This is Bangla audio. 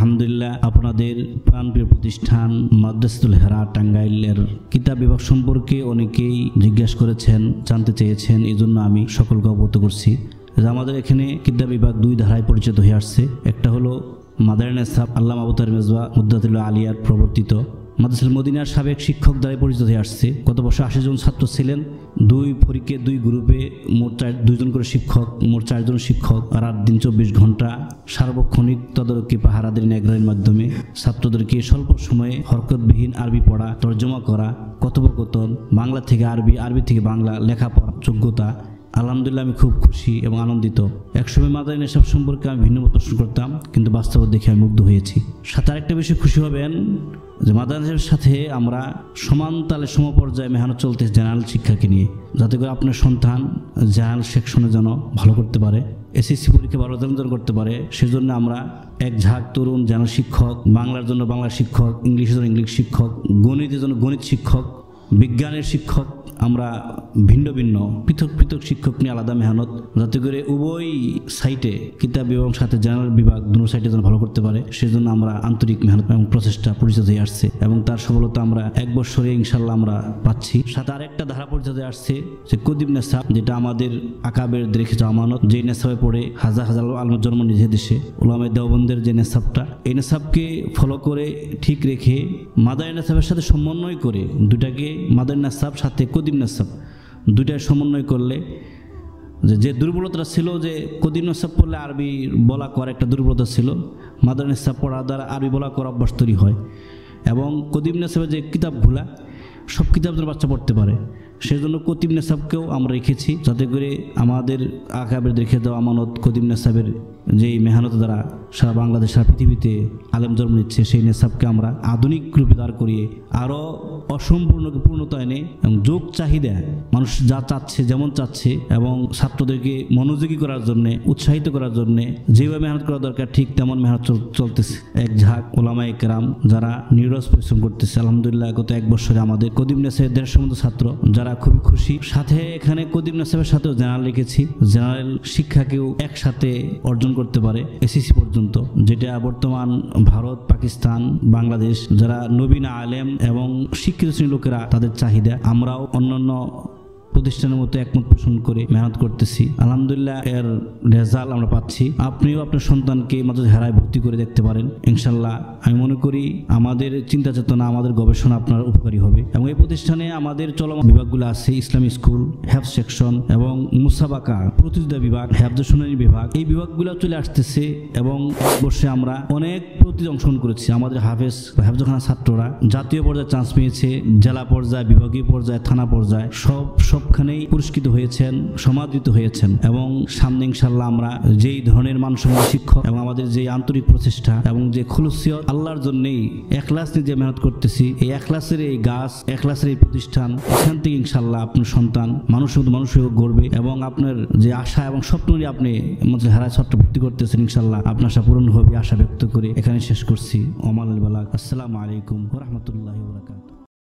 আলহামদুলিল্লাহ আপনাদের প্রাণপ্রিয় প্রতিষ্ঠান মাদ্রাসাতুল হেরা টাঙ্গাইলের কিতাব বিভাগ সম্পর্কে অনেকেই জিজ্ঞাসা করেছেন, জানতে চেয়েছেন। এই জন্য আমি সকলকে অবগত করছি যে আমাদের এখানে কিতাব বিভাগ দুই ধারায় পরিচিত হয়ে আসছে। একটা হলো মাদারিন নেসাব আল্লামা আবু তাহের মেজবা মুদ্দাতুল্লাহ আলিয়ার প্রবর্তিত মাদ্রাসাতুল মদিনার সাবেক শিক্ষক দ্বারা পরিচিত হয়ে আসছে। গত বছর 80 জন ছাত্র ছিলেন, দুই পরীক্ষে দুই গ্রুপে মোট 2জন করে শিক্ষক, মোট 4 জন শিক্ষক, রাত দিন 24 ঘন্টা সার্বক্ষণিক তদারকি পাহারাদের নিগরানির মাধ্যমে ছাত্রদেরকে স্বল্প সময়ে হরকতবিহীন আরবি পড়া, তর্জমা করা, কথোপকথন, বাংলা থেকে আরবি, আরবি থেকে বাংলা লেখাপড়ার যোগ্যতা। আলহামদুলিল্লাহ আমি খুব খুশি এবং আনন্দিত। একসময় মাদারিন নেসাব সম্পর্কে আমি ভিন্ন মত প্রশ্ন করতাম, কিন্তু বাস্তব দেখে আমি মুগ্ধ হয়েছি। সাথে আরেকটা বিষয় খুশি হবেন যে মাদারিন নেসাবের সাথে আমরা সমান তালে সমপর্যায়ে মেহনত চলতেছে জেনারেল শিক্ষাকে নিয়ে, যাতে করে আপনার সন্তান জেনারেল সেকশনে যেন ভালো করতে পারে, এসএসসি পরীক্ষা ভালো রেজাল্ট করতে পারে। সেজন্য আমরা এক ঝাঁক তরুণ জেনারেল শিক্ষক, বাংলার জন্য বাংলা শিক্ষক, ইংলিশের জন্য ইংলিশ শিক্ষক, গণিতের জন্য গণিত শিক্ষক, বিজ্ঞানের শিক্ষক, আমরা ভিন্ন ভিন্ন পৃথক পৃথক শিক্ষক নিয়ে আলাদা মেহনত, যাতে করে উভয় সাইটে কিতাব বিভাগের সাথে জেনারেল বিভাগ দুটো সাইটে যেন ভালো করতে পারে। সেজন্য আমরা আন্তরিক মেহনত এবং প্রচেষ্টা পরিচিত হয়ে আসছে এবং তার সফলতা আমরা 1 বছরে ইনশাল্লাহ আমরা পাচ্ছি। সাথে আরেকটা ধারা পরিচিত হয়ে আসছে যে কদিব নেসাব, যেটা আমাদের আকাবের রেখে যাওয়া আমানত। যে নেসাবে পড়ে হাজার হাজার আলমের জন্ম নিজে দেশে, ওলামায়ে দেওবন্দের যে নেসাবটা, এই নেসাবকে ফলো করে ঠিক রেখে মাদারিন নেসাবের সাথে সমন্বয় করে দুটাকে, মাদারিন নেসাব সাথে কদিব নেসাব দুইটার সমন্বয় করলে যে দুর্বলতা ছিল, যে কদিব নেসাব পড়লে আরবি বলা করার একটা দুর্বলতা ছিল, মাদারিন নেসাব পড়ার দ্বারা আরবি বলা করা অভ্যাস তৈরি হয় এবং কদিব নেসাবের যে কিতাবগুলা সব কিতাব যেন বাচ্চা পড়তে পারে। সেজন্য কদিব নেসাবকেও আমরা রেখেছি, যাতে করে আমাদের আকাবের রেখে দেওয়া আমানত কদিব নেসাবের যেই মেহনত দ্বারা সারা বাংলাদেশ, সারা পৃথিবীতে আলেম জন্ম নিচ্ছে, সেই নেসাবকে আমরা আধুনিক রূপে দাঁড় করিয়ে আরও অসম্পূর্ণকে পূর্ণতা এনে এবং যোগ চাহিদা মানুষ যা চাচ্ছে, যেমন চাচ্ছে, এবং ছাত্রদেরকে মনোযোগী করার জন্যে, উৎসাহিত করার জন্যে যেভাবে মেহনত করা দরকার ঠিক তেমন মেহনত চলতেছে। এক ঝাঁক ওলামায়ে কেরাম যারা নিরলস পরিশ্রম করতেছে। আলহামদুলিল্লাহ গত 1 বছরে আমাদের কদিব নেসাবের 150 মতো ছাত্র যারা খুবই খুশি। সাথে এখানে কদিব নেসাবের সাথেও জেনারেল রেখেছি, জেনারেল শিক্ষাকেও একসাথে অর্জন করতে পারে এসএসসি পর্যন্ত, যেটা বর্তমান ভারত, পাকিস্তান, বাংলাদেশ যারা নবীন আলেম এবং শিক্ষিত শ্রেণীর লোকেরা তাদের চাহিদা, আমরাও অন্যান্য প্রতিষ্ঠানের মতো একমত পোষণ করে মেহনত করতেছি। আলহামদুলিল্লাহ এর রেজাল্ট আমরা পাচ্ছি। আপনিও আপনার সন্তানকে মাদ্রাসাতুল হেরায় ভর্তি করে দেখতে পারেন ইনশাল্লাহ। আমি মনে করি আমাদের চিন্তা চেতনা, আমাদের গবেষণা আপনার উপকারী হবে এবং এই প্রতিষ্ঠানে আমাদের চলমান বিভাগগুলো আছে, ইসলামী স্কুল, হেফজ সেকশন এবং মুসাবাকা প্রতিযোগিতা বিভাগ, হেফজ শুনানি বিভাগ। এই বিভাগগুলো চলে আসতেছে এবং বর্ষে আমরা অনেক প্রতিযোগিতায় অংশগ্রহণ করেছি। আমাদের হেফজখানা ছাত্ররা জাতীয় পর্যায়ে চান্স পেয়েছে, জেলা পর্যায়ে, বিভাগীয় পর্যায়ে, থানা পর্যায়ে, সবখানেই পুরস্কৃত হয়েছেন, সমাদৃত হয়েছেন এবং সামনে ইনশাল্লাহ আমরা যেই ধরনের মানসম্মত শিক্ষক এবং আমাদের যে আন্তরিক প্রচেষ্টা এবং যে খুলুসিয়ত আল্লাহর জন্যই এখলাস নিয়ে যে মেহনত করতেছি, এই এখলাসের এই গাছ, এখলাসের এই প্রতিষ্ঠান, এখান থেকে ইনশাল্লাহ আপনার সন্তান মানুষ গড়বে এবং আপনার যে আশা এবং স্বপ্ন নিয়ে আপনি মাদ্রাসাতুল হেরায় ছাত্র ভর্তি করতেছেন, ইনশাল্লাহ আপনার আশা পূরণ হবে আশা ব্যক্ত করে এখানে শেষ করছি। ওমাল বালাগ। আসসালামু আলাইকুম ওয়া রাহমাতুল্লাহি ওয়া বারাকাতুহু।